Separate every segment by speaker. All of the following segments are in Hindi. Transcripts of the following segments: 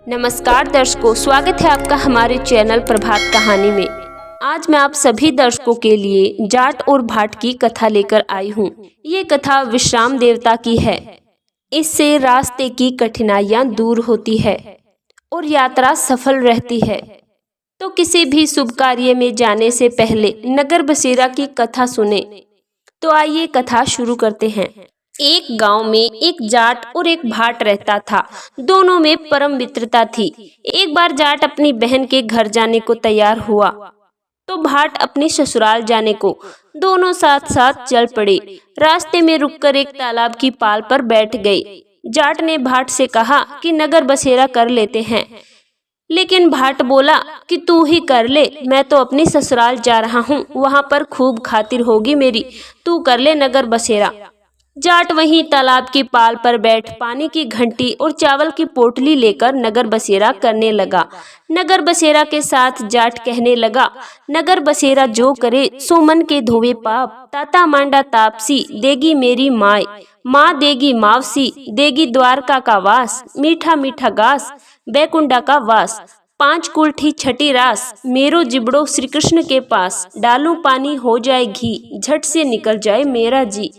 Speaker 1: नमस्कार दर्शकों, स्वागत है आपका हमारे चैनल प्रभात कहानी में। आज मैं आप सभी दर्शकों के लिए जाट और भाट की कथा लेकर आई हूँ। ये कथा विश्राम देवता की है। इससे रास्ते की कठिनाइयाँ दूर होती है और यात्रा सफल रहती है। तो किसी भी शुभ कार्य में जाने से पहले नगर बसेरा की कथा सुने। तो आइए कथा शुरू करते हैं। एक गांव में एक जाट और एक भाट रहता था। दोनों में परम मित्रता थी। एक बार जाट अपनी बहन के घर जाने को तैयार हुआ तो भाट अपने ससुराल जाने को। दोनों साथ साथ चल पड़े। रास्ते में रुककर एक तालाब की पाल पर बैठ गए। जाट ने भाट से कहा कि नगर बसेरा कर लेते हैं, लेकिन भाट बोला कि तू ही कर ले, मैं तो अपनी ससुराल जा रहा हूँ, वहाँ पर खूब खातिर होगी मेरी, तू कर ले नगर बसेरा। जाट वहीं तालाब की पाल पर बैठ पानी की घंटी और चावल की पोटली लेकर नगर बसेरा करने लगा। नगर बसेरा के साथ जाट कहने लगा, नगर बसेरा जो करे सो मन के धोवे पाप, ताता मांडा तापसी देगी मेरी माय, माँ देगी मावसी देगी द्वारका का वास, मीठा मीठा गास बैकुंडा का वास, 5 कुल्ठी छठी रास, मेरो जिबड़ो श्री कृष्ण के पास, डालूं पानी हो जाए घी, झट से निकल जाए मेरा जी।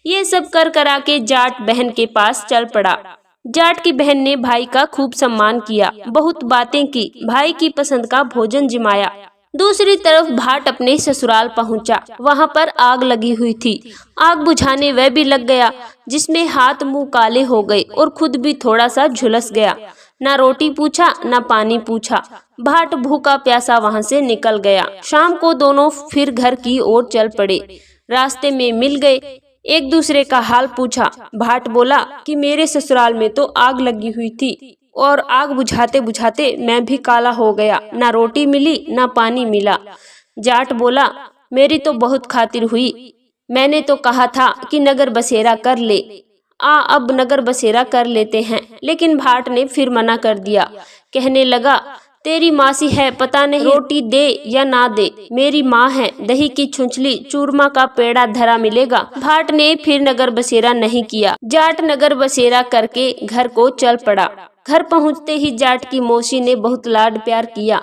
Speaker 1: ये सब कर करा के जाट बहन के पास चल पड़ा। जाट की बहन ने भाई का खूब सम्मान किया, बहुत बातें की, भाई की पसंद का भोजन जिमाया। दूसरी तरफ भाट अपने ससुराल पहुंचा। वहां पर आग लगी हुई थी। आग बुझाने वह भी लग गया, जिसमें हाथ मुंह काले हो गए और खुद भी थोड़ा सा झुलस गया। ना रोटी पूछा ना पानी पूछा, भाट भूखा प्यासा वहां से निकल गया। शाम को दोनों फिर घर की ओर चल पड़े। रास्ते में मिल गए, एक दूसरे का हाल पूछा। भाट बोला कि मेरे ससुराल में तो आग लगी हुई थी और आग बुझाते बुझाते मैं भी काला हो गया, ना रोटी मिली ना पानी मिला। जाट बोला, मेरी तो बहुत खातिर हुई, मैंने तो कहा था कि नगर बसेरा कर ले, अब नगर बसेरा कर लेते हैं। लेकिन भाट ने फिर मना कर दिया। कहने लगा, तेरी मासी है, पता नहीं रोटी दे या ना दे, मेरी माँ है, दही की छुंछली चूरमा का पेड़ा धरा मिलेगा। भाट ने फिर नगर बसेरा नहीं किया। जाट नगर बसेरा करके घर को चल पड़ा। घर पहुँचते ही जाट की मौसी ने बहुत लाड प्यार किया।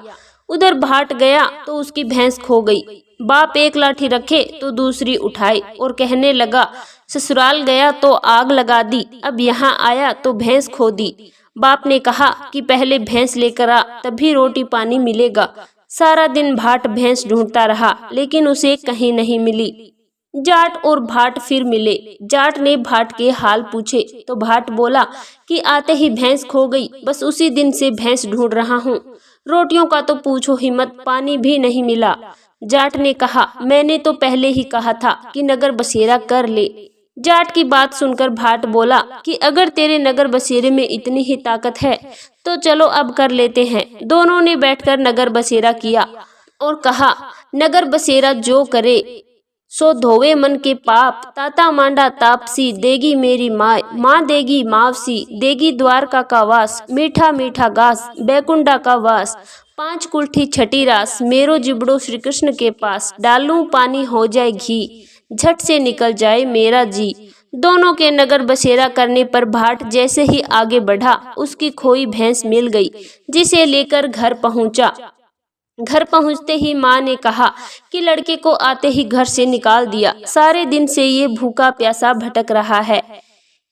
Speaker 1: उधर भाट गया तो उसकी भैंस खो गई। बाप एक लाठी रखे तो दूसरी उठाई और कहने लगा, ससुराल गया तो आग लगा दी, अब यहाँ आया तो भैंस खो दी। बाप ने कहा कि पहले भैंस लेकर आ, तभी रोटी पानी मिलेगा। सारा दिन भाट भैंस ढूंढता रहा, लेकिन उसे कहीं नहीं मिली। जाट और भाट फिर मिले। जाट ने भाट के हाल पूछे तो भाट बोला कि आते ही भैंस खो गई, बस उसी दिन से भैंस ढूंढ रहा हूँ। रोटियों का तो पूछो ही मत, पानी भी नहीं मिला। जाट ने कहा, मैंने तो पहले ही कहा था कि नगर बसेरा कर ले। जाट की बात सुनकर भाट बोला कि अगर तेरे नगर बसेरे में इतनी ही ताकत है तो चलो अब कर लेते हैं। दोनों ने बैठकर नगर बसेरा किया और कहा, नगर बसेरा जो करे सो धोवे मन के पाप, ताता मांडा तापसी देगी मेरी माय, माँ देगी मावसी देगी द्वारका का वास, मीठा मीठा गास बैकुंडा का वास, 5 कुल्ठी छठी रास, मेरो जिबड़ो श्री कृष्ण के पास, डालूं पानी हो जाए घी, झट से निकल जाए मेरा जी। दोनों के नगर बसेरा करने पर भाट जैसे ही आगे बढ़ा, उसकी खोई भैंस मिल गई, जिसे लेकर घर पहुंचा। घर पहुंचते ही माँ ने कहा कि लड़के को आते ही घर से निकाल दिया, सारे दिन से ये भूखा प्यासा भटक रहा है।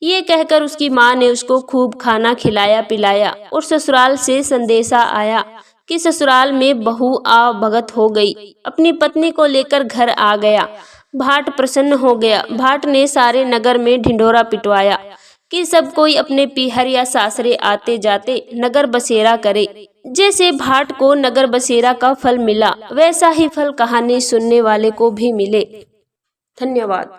Speaker 1: ये कहकर उसकी माँ ने उसको खूब खाना खिलाया पिलाया और ससुराल से संदेशा आया कि ससुराल में बहू आ भगत हो गई। अपनी पत्नी को लेकर घर आ गया। भाट प्रसन्न हो गया। भाट ने सारे नगर में ढिंढोरा पिटवाया कि सब कोई अपने पीहर या सासरे आते जाते नगर बसेरा करे। जैसे भाट को नगर बसेरा का फल मिला, वैसा ही फल कहानी सुनने वाले को भी मिले। धन्यवाद।